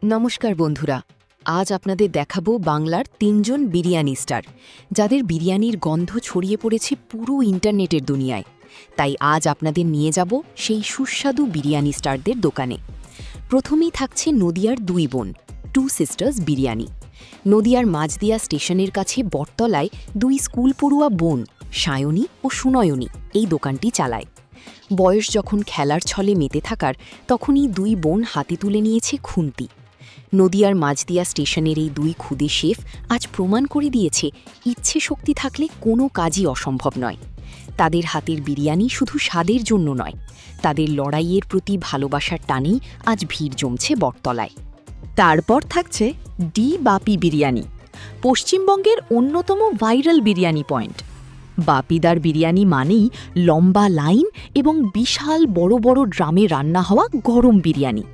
নমস্কার বন্ধুরা, আজ আপনাদের দেখাবো বাংলার ৩জন বিরিয়ানি স্টার, যাদের বিরিয়ানির গন্ধ ছড়িয়ে পড়েছে পুরো ইন্টারনেটের দুনিয়ায়। তাই আজ আপনাদের নিয়ে যাব সেই সুস্বাদু বিরিয়ানি স্টারদের দোকানে। প্রথমেই থাকছে নদিয়ার দুই বোন, টু সিস্টার্স বিরিয়ানি। নদিয়ার মাঝদিয়া স্টেশনের কাছে বটতলায় দুই স্কুল পড়ুয়া বোন, সায়নী ও সুনয়নী, এই দোকানটি চালায়। বয়স যখন খেলার ছলে মেতে থাকার, তখনই দুই বোন হাতে তুলে নিয়েছে খুন্তি। নদিয়ার মাঝদিয়া স্টেশনের এই দুই খুদে শেফ আজ প্রমাণ করে দিয়েছে, ইচ্ছে শক্তি থাকলে কোনো কাজই অসম্ভব নয়। তাদের হাতের বিরিয়ানি শুধু স্বাদের জন্য নয়, তাদের লড়াইয়ের প্রতি ভালোবাসার টানেই আজ ভিড় জমছে বটতলায়। তারপর থাকছে ডি বাপি বিরিয়ানি, পশ্চিমবঙ্গের অন্যতম ভাইরাল বিরিয়ানি পয়েন্ট। বাপিদার বিরিয়ানি মানেই লম্বা লাইন এবং বিশাল বড় বড় ড্রামে রান্না হওয়া গরম বিরিয়ানি।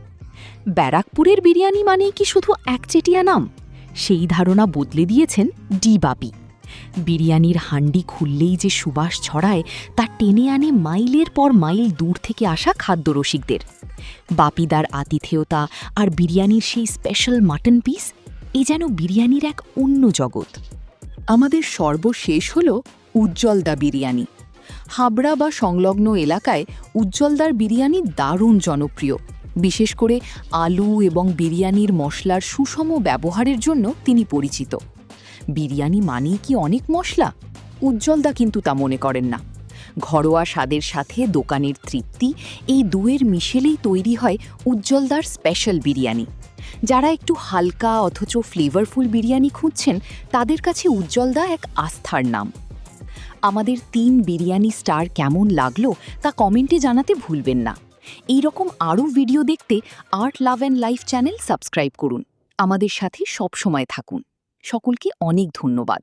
ব্যারাকপুরের বিরিয়ানি মানেই কি শুধু একচেটিয়া নাম? সেই ধারণা বদলে দিয়েছেন ডি বাপি। বিরিয়ানির হান্ডি খুললেই যে সুবাস ছড়ায়, তা টেনে আনে মাইলের পর মাইল দূর থেকে আসা খাদ্যরসিকদের। বাপিদার আতিথেয়তা আর বিরিয়ানির সেই স্পেশাল মাটন পিস, এ যেন বিরিয়ানির এক অন্য জগৎ। আমাদের সর্বশেষ হল উজ্জ্বলদা বিরিয়ানি। হাবড়া বা সংলগ্ন এলাকায় উজ্জ্বলদার বিরিয়ানি দারুণ জনপ্রিয়। বিশেষ করে আলু এবং বিরিয়ানির মশলার সুষম ব্যবহারের জন্য তিনি পরিচিত। বিরিয়ানি মানেই কি অনেক মশলা? উজ্জ্বলদা কিন্তু তা মনে করেন না। ঘরোয়া স্বাদের সাথে দোকানের তৃপ্তি, এই দুয়ের মিশেলেই তৈরি হয় উজ্জ্বলদার স্পেশাল বিরিয়ানি। যারা একটু হালকা অথচ ফ্লেভারফুল বিরিয়ানি খুঁজছেন, তাদের কাছে উজ্জ্বলদা এক আস্থার নাম। আমাদের ৩ বিরিয়ানি স্টার কেমন লাগলো তা কমেন্টে জানাতে ভুলবেন না। এই রকম আরও ভিডিও দেখতে art love and life channel subscribe করুন। আমাদের সাথে সবসময় থাকুন। সকলকে অনেক ধন্যবাদ।